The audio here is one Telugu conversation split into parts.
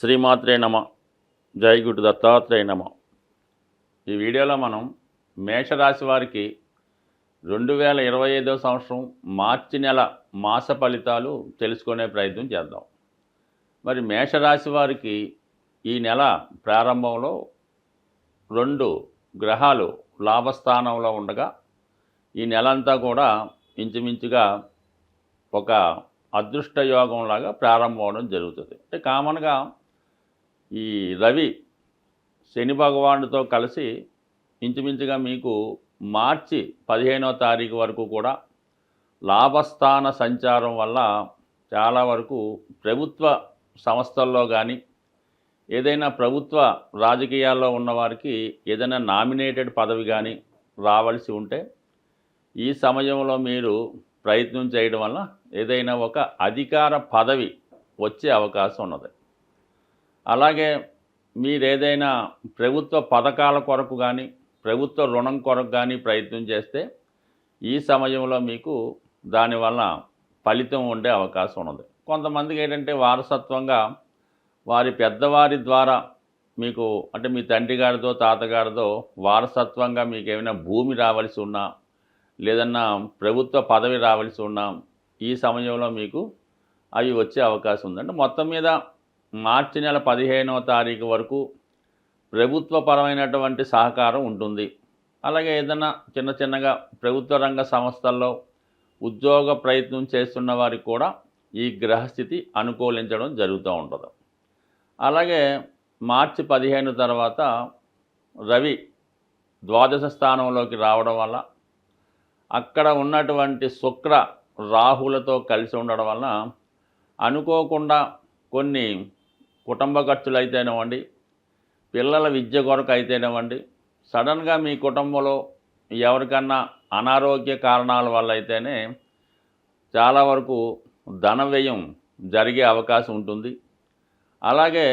శ్రీమాత్రే నమ. జై గురు దత్తాత్రేయ నమ. ఈ వీడియోలో మనం మేషరాశి వారికి 2025 సంవత్సరం మార్చి నెల మాస ఫలితాలు తెలుసుకునే ప్రయత్నం చేద్దాం. మరి మేషరాశి వారికి ఈ నెల ప్రారంభంలో 2 గ్రహాలు లాభస్థానంలో ఉండగా ఈ నెలంతా కూడా ఇంచుమించుగా ఒక అదృష్ట యోగంలాగా ప్రారంభం అవడం జరుగుతుంది. అంటే కామన్గా ఈ రవి శని భగవానుడితో కలిసి ఇంచుమించుగా మీకు మార్చి 15వ తారీఖు వరకు కూడా లాభస్థాన సంచారం వల్ల చాలా వరకు ప్రభుత్వ సంస్థల్లో కానీ ఏదైనా ప్రభుత్వ రాజకీయాల్లో ఉన్నవారికి ఏదైనా నామినేటెడ్ పదవి కానీ రావాల్సి ఉంటే ఈ సమయంలో మీరు ప్రయత్నం చేయడం వల్ల ఏదైనా ఒక అధికార పదవి వచ్చే అవకాశం ఉన్నది. అలాగే మీరేదైనా ప్రభుత్వ పథకాల కొరకు కానీ ప్రభుత్వ రుణం కొరకు కానీ ప్రయత్నం చేస్తే ఈ సమయంలో మీకు దానివల్ల ఫలితం ఉండే అవకాశం ఉన్నది. కొంతమందికి ఏంటంటే వారసత్వంగా వారి పెద్దవారి ద్వారా మీకు అంటే మీ తండ్రి గారిదో తాతగారిదో వారసత్వంగా మీకు ఏమైనా భూమి రావాల్సి ఉన్నా లేదన్నా ప్రభుత్వ పదవి రావాల్సి ఉన్నా ఈ సమయంలో మీకు అవి వచ్చే అవకాశం ఉంది. అంటే మొత్తం మీద మార్చి నెల 15వ తారీఖు వరకు ప్రభుత్వపరమైనటువంటి సహకారం ఉంటుంది. అలాగే ఏదైనా చిన్నగా ప్రభుత్వ రంగ సంస్థల్లో ఉద్యోగ ప్రయత్నం చేస్తున్న వారికి కూడా ఈ గ్రహస్థితి అనుకూలించడం జరుగుతూ ఉంటుంది. అలాగే మార్చి 15 తర్వాత రవి ద్వాదశ స్థానంలోకి రావడం వల్ల అక్కడ ఉన్నటువంటి శుక్ర రాహులతో కలిసి ఉండడం వలన అనుకోకుండా కొన్ని కుటుంబ ఖర్చులు అయితేనేవ్వండి, పిల్లల విద్య కొరకు అయితేనేవ్వండి, సడన్గా మీ కుటుంబంలో ఎవరికన్నా అనారోగ్య కారణాల వల్ల అయితేనే చాలా వరకు ధన వ్యయం జరిగే అవకాశం ఉంటుంది. అలాగే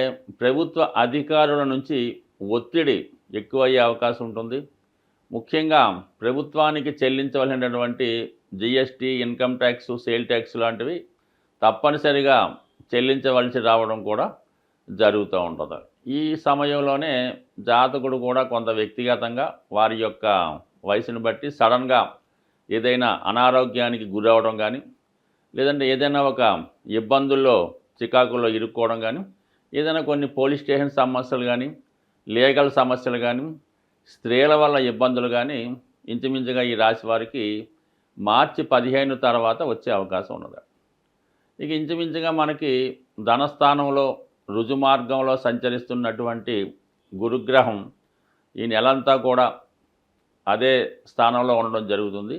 ప్రభుత్వ అధికారుల నుంచి ఒత్తిడి ఎక్కువయ్యే అవకాశం ఉంటుంది. ముఖ్యంగా ప్రభుత్వానికి చెల్లించవలసినటువంటి GST, income tax, sale tax లాంటివి తప్పనిసరిగా చెల్లించవలసి రావడం కూడా జరుగుతూ ఉంటుంది. ఈ సమయంలోనే జాతకుడు కూడా కొంత వ్యక్తిగతంగా వారి యొక్క వయసును బట్టి సడన్గా ఏదైనా అనారోగ్యానికి గురవడం కానీ లేదంటే ఏదైనా ఒక ఇబ్బందుల్లో చికాకుల్లో ఇరుక్కోవడం కానీ ఏదైనా కొన్ని పోలీస్ స్టేషన్ సమస్యలు కానీ లీగల్ సమస్యలు కానీ స్త్రీల వల్ల ఇబ్బందులు కానీ ఇంచుమించుగా ఈ రాశి వారికి మార్చి 15 తర్వాత వచ్చే అవకాశం ఉన్నది. ఇక ఇంచుమించుగా మనకి ధనస్థానంలో రుజుమార్గంలో సంచరిస్తున్నటువంటి గురుగ్రహం ఈ నెలంతా కూడా అదే స్థానంలో ఉండడం జరుగుతుంది.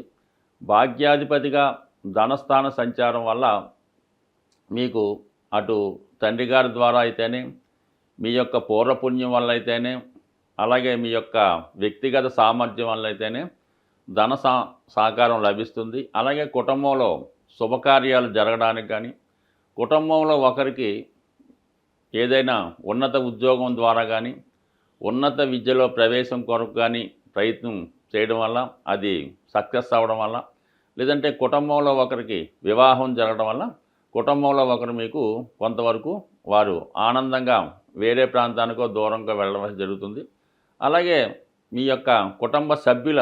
భాగ్యాధిపతిగా ధనస్థాన సంచారం వల్ల మీకు అటు తండ్రి గారి ద్వారా అయితేనే మీ యొక్క పూర్వపుణ్యం వల్ల అయితేనే అలాగే మీ యొక్క వ్యక్తిగత సామర్థ్యం వల్ల అయితేనే ధన సహకారం లభిస్తుంది. అలాగే కుటుంబంలో శుభకార్యాలు జరగడానికి కానీ కుటుంబంలో ఒకరికి ఏదైనా ఉన్నత ఉద్యోగం ద్వారా కానీ ఉన్నత విద్యలో ప్రవేశం కొరకు కానీ ప్రయత్నం చేయడం వల్ల అది సక్సెస్ అవ్వడం వల్ల లేదంటే కుటుంబంలో ఒకరికి వివాహం జరగడం వల్ల కుటుంబంలో ఒకరు మీకు కొంతవరకు వారు ఆనందంగా వేరే ప్రాంతానికో దూరంగా వెళ్ళడం జరుగుతుంది. అలాగే మీ యొక్క కుటుంబ సభ్యుల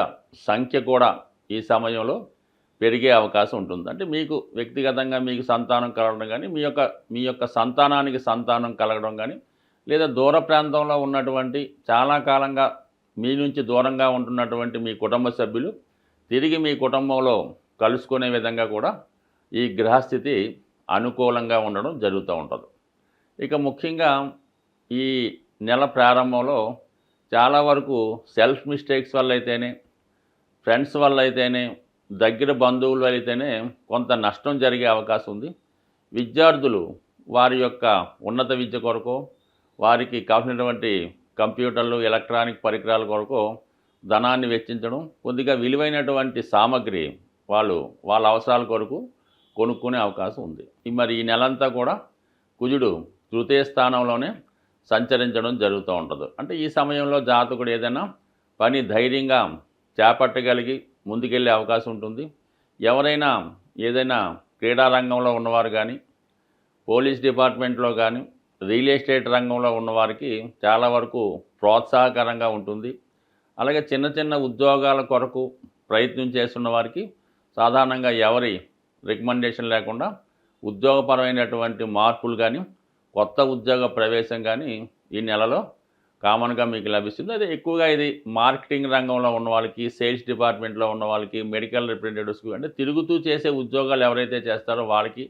సంఖ్య కూడా ఈ సమయంలో పెరిగే అవకాశం ఉంటుంది. అంటే మీకు వ్యక్తిగతంగా మీకు సంతానం కలగడం కానీ మీ యొక్క సంతానానికి సంతానం కలగడం కానీ లేదా దూర ప్రాంతంలో ఉన్నటువంటి చాలా కాలంగా మీ నుంచి దూరంగా ఉంటున్నటువంటి మీ కుటుంబ సభ్యులు తిరిగి మీ కుటుంబంలో కలుసుకునే విధంగా కూడా ఈ గ్రహస్థితి అనుకూలంగా ఉండడం జరుగుతూ ఉంటుంది. ఇక ముఖ్యంగా ఈ నెల ప్రారంభంలో చాలా వరకు సెల్ఫ్ మిస్టేక్స్ వల్ల అయితేనే ఫ్రెండ్స్ వల్ల అయితేనే దగ్గర బంధువులు అయితేనే కొంత నష్టం జరిగే అవకాశం ఉంది. విద్యార్థులు వారి యొక్క ఉన్నత విద్య కొరకు వారికి కావాల్సినటువంటి కంప్యూటర్లు ఎలక్ట్రానిక్ పరికరాల కొరకు ధనాన్ని వెచ్చించడం కొద్దిగా విలువైనటువంటి సామగ్రి వాళ్ళ అవసరాల కొరకు కొనుక్కునే అవకాశం ఉంది. మరి ఈ నెలంతా కూడా కుజుడు తృతీయ స్థానంలోనే సంచరించడం జరుగుతూ ఉంటుంది. అంటే ఈ సమయంలో జాతకుడు ఏదైనా పని ధైర్యంగా చేపట్టగలిగి ముందుకెళ్ళే అవకాశం ఉంటుంది. ఎవరైనా ఏదైనా క్రీడారంగంలో ఉన్నవారు కానీ పోలీస్ డిపార్ట్మెంట్లో కానీ రియల్ ఎస్టేట్ రంగంలో ఉన్నవారికి చాలా వరకు ప్రోత్సాహకరంగా ఉంటుంది. అలాగే చిన్న చిన్న ఉద్యోగాల కొరకు ప్రయత్నం చేస్తున్న వారికి సాధారణంగా ఎవరి రికమెండేషన్ లేకుండా ఉద్యోగపరమైనటువంటి మార్పులు కానీ, కొత్త ఉద్యోగ ప్రవేశం కానీ ఈ నెలలో కామన్గా మీకు లభిస్తుంది. అదే ఎక్కువగా ఇది మార్కెటింగ్ రంగంలో ఉన్న వాళ్ళకి, సేల్స్ డిపార్ట్మెంట్లో ఉన్న వాళ్ళకి, మెడికల్ రిప్రజెంటేటివ్స్కి, అంటే తిరుగుతూ చేసే ఉద్యోగాలు ఎవరైతే చేస్తారో వాళ్ళకి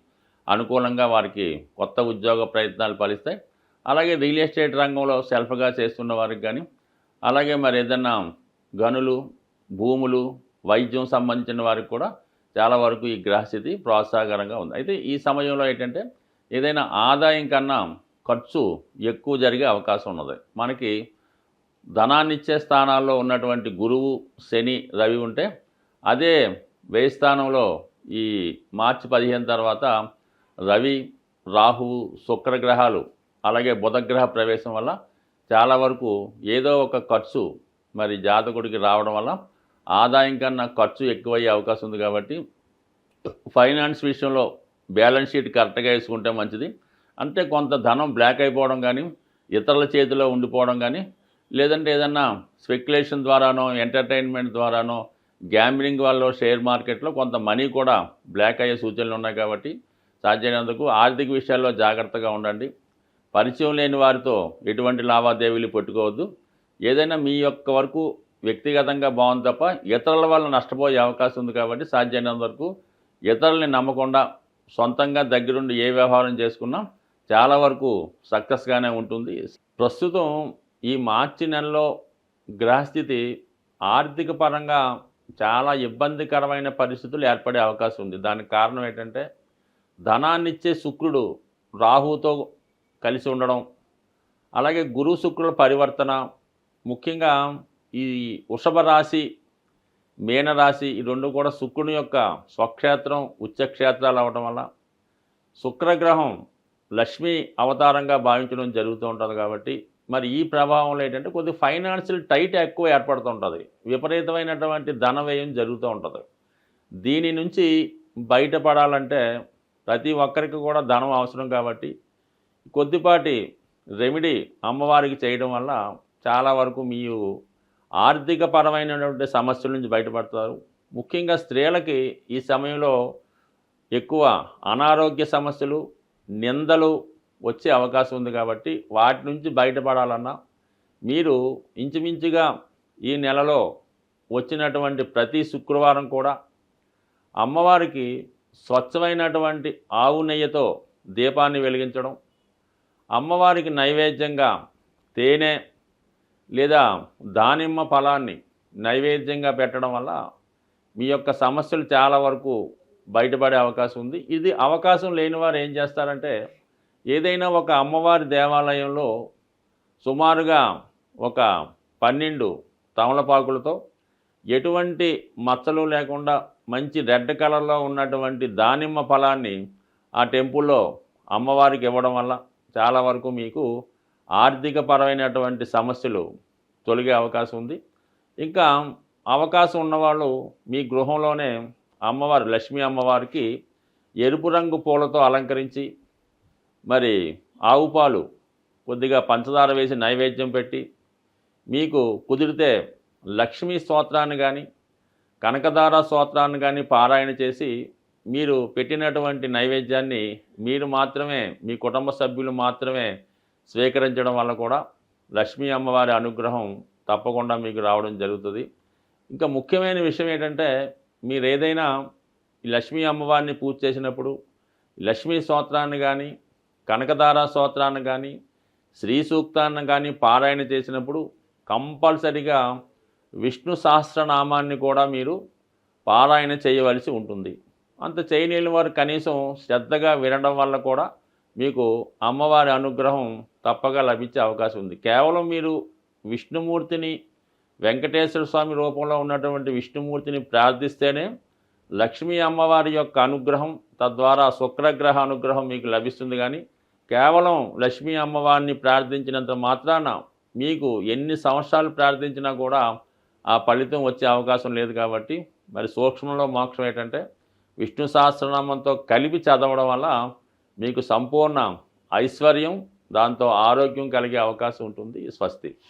అనుకూలంగా వారికి కొత్త ఉద్యోగ ప్రయత్నాలు ఫలిస్తాయి. అలాగే రియల్ ఎస్టేట్ రంగంలో సెల్ఫ్గా చేస్తున్న వారికి కానీ, అలాగే మరి ఏదన్నా గనులు, భూములు, వైద్యం సంబంధించిన వారికి కూడా చాలా వరకు ఈ గ్రహస్థితి ప్రోత్సాహకరంగా ఉంది. అయితే ఈ సమయంలో ఏంటంటే ఏదైనా ఆదాయం కన్నా ఖర్చు ఎక్కువ జరిగే అవకాశం ఉన్నది. మనకి ధనాన్నిచ్చే స్థానాల్లో ఉన్నటువంటి గురువు, శని, రవి ఉంటే అదే వ్యయ స్థానంలో ఈ మార్చి 15 తర్వాత రవి, రాహువు, శుక్రగ్రహాలు అలాగే బుధగ్రహ ప్రవేశం వల్ల చాలా వరకు ఏదో ఒక ఖర్చు మరి జాతకుడికి రావడం వల్ల ఆదాయం కన్నా ఖర్చు ఎక్కువయ్యే అవకాశం ఉంది. కాబట్టి ఫైనాన్స్ విషయంలో బ్యాలెన్స్ షీట్ కరెక్ట్గా వేసుకుంటే మంచిది. అంటే కొంత ధనం బ్లాక్ అయిపోవడం కానీ, ఇతరుల చేతిలో ఉండిపోవడం కానీ, లేదంటే ఏదన్నా స్పెక్యులేషన్ ద్వారానో, ఎంటర్టైన్మెంట్ ద్వారానో, గ్యాంబ్లింగ్ వల్ల షేర్ మార్కెట్లో కొంత మనీ కూడా బ్లాక్ అయ్యే సూచనలు ఉన్నాయి. కాబట్టి సాధ్యమైనందుకు ఆర్థిక విషయాల్లో జాగ్రత్తగా ఉండండి. పరిచయం లేని వారితో ఎటువంటి లావాదేవీలు పెట్టుకోవద్దు. ఏదైనా మీ యొక్క వరకు వ్యక్తిగతంగా బాగుంది తప్ప ఇతరుల వల్ల నష్టపోయే అవకాశం ఉంది. కాబట్టి సాధ్యమైనంత వరకు ఇతరుల్ని నమ్మకుండా సొంతంగా దగ్గరుండి ఏ వ్యవహారం చేసుకున్నా చాలా వరకు సక్సెస్గానే ఉంటుంది. ప్రస్తుతం ఈ మార్చి నెలలో గ్రహస్థితి ఆర్థిక పరంగా చాలా ఇబ్బందికరమైన పరిస్థితులు ఏర్పడే అవకాశం ఉంది. దానికి కారణం ఏంటంటే ధనాన్నిచ్చే శుక్రుడు రాహుతో కలిసి ఉండడం, అలాగే గురు శుక్రుల పరివర్తన, ముఖ్యంగా ఈ వృషభ రాశి, మీనరాశి ఈ రెండు కూడా శుక్రుని యొక్క స్వక్షేత్రం, ఉచ్చక్షేత్రాలు అవ్వడం వల్ల శుక్రగ్రహం లక్ష్మీ అవతారంగా భావించడం జరుగుతూ ఉంటుంది. కాబట్టి మరి ఈ ప్రభావంలో ఏంటంటే కొద్ది ఫైనాన్షియల్ టైట్ ఎక్కువ ఏర్పడుతూ ఉంటుంది. విపరీతమైనటువంటి ధన వ్యయం జరుగుతూ ఉంటుంది. దీని నుంచి బయటపడాలంటే ప్రతి ఒక్కరికి కూడా ధనం అవసరం. కాబట్టి కొద్దిపాటి రెమెడీ అమ్మవారికి చేయడం వల్ల చాలా వరకు మీరు ఆర్థిక పరమైనటువంటి సమస్యల నుంచి బయటపడతారు. ముఖ్యంగా స్త్రీలకి ఈ సమయంలో ఎక్కువ అనారోగ్య సమస్యలు, నిందలు వచ్చే అవకాశం ఉంది. కాబట్టి వాటి నుంచి బయటపడాలన్నా మీరు ఇంచుమించుగా ఈ నెలలో వచ్చినటువంటి ప్రతి శుక్రవారం కూడా అమ్మవారికి స్వచ్ఛమైనటువంటి ఆవు నెయ్యితో దీపాన్ని వెలిగించడం, అమ్మవారికి నైవేద్యంగా తేనె లేదా దానిమ్మ ఫలాన్ని నైవేద్యంగా పెట్టడం వల్ల మీ యొక్క సమస్యలు చాలా వరకు బయటపడే అవకాశం ఉంది. ఇది అవకాశం లేని వారు ఏం చేస్తారంటే ఏదైనా ఒక అమ్మవారి దేవాలయంలో సుమారుగా ఒక 12 తమలపాకులతో ఎటువంటి మచ్చలు లేకుండా మంచి రెడ్ కలర్లో ఉన్నటువంటి దానిమ్మ ఫలాన్ని ఆ టెంపుల్లో అమ్మవారికి ఇవ్వడం వల్ల చాలా వరకు మీకు ఆర్థిక పరమైనటువంటి సమస్యలు తొలగే అవకాశం ఉంది. ఇంకా అవకాశం ఉన్నవాళ్ళు మీ గృహంలోనే అమ్మవారు లక్ష్మీ అమ్మవారికి ఎరుపు రంగు పూలతో అలంకరించి మరి ఆవు పాలు కొద్దిగా పంచదార వేసి నైవేద్యం పెట్టి, మీకు కుదిరితే లక్ష్మీ స్తోత్రాన్ని కానీ కనకదార స్తోత్రాన్ని కానీ పారాయణ చేసి మీరు పెట్టినటువంటి నైవేద్యాన్ని మీరు మాత్రమే, మీ కుటుంబ సభ్యులు మాత్రమే స్వీకరించడం వల్ల కూడా లక్ష్మీ అమ్మవారి అనుగ్రహం తప్పకుండా మీకు రావడం జరుగుతుంది. ఇంకా ముఖ్యమైన విషయం ఏంటంటే మీరు ఏదైనా ఈ లక్ష్మీ అమ్మవారిని పూజ చేసినప్పుడు లక్ష్మీ స్తోత్రాన్ని కానీ కనకదార స్తోత్రాన్ని కానీ శ్రీ సూక్తాన్ని కానీ పారాయణ చేసినప్పుడు కంపల్సరిగా విష్ణు సహస్రనామాన్ని కూడా మీరు పారాయణ చేయవలసి ఉంటుంది. అంత చేయలేని వారు కనీసం శ్రద్ధగా వినడం వల్ల కూడా మీకు అమ్మవారి అనుగ్రహం తప్పగా లభించే అవకాశం ఉంది. కేవలం మీరు విష్ణుమూర్తిని, వెంకటేశ్వర స్వామి రూపంలో ఉన్నటువంటి విష్ణుమూర్తిని ప్రార్థిస్తేనే లక్ష్మీ అమ్మవారి యొక్క అనుగ్రహం, తద్వారా శుక్రగ్రహ అనుగ్రహం మీకు లభిస్తుంది. కానీ కేవలం లక్ష్మీ అమ్మవారిని ప్రార్థించినంత మాత్రాన మీకు ఎన్ని సంవత్సరాలు ప్రార్థించినా కూడా ఆ ఫలితం వచ్చే అవకాశం లేదు. కాబట్టి మరి సూక్ష్మంలో మోక్షం ఏంటంటే విష్ణు సహస్రనామంతో కలిపి చదవడం వల్ల మీకు సంపూర్ణ ఐశ్వర్యం, దాంతో ఆరోగ్యం కలిగే అవకాశం ఉంటుంది. స్వస్తి.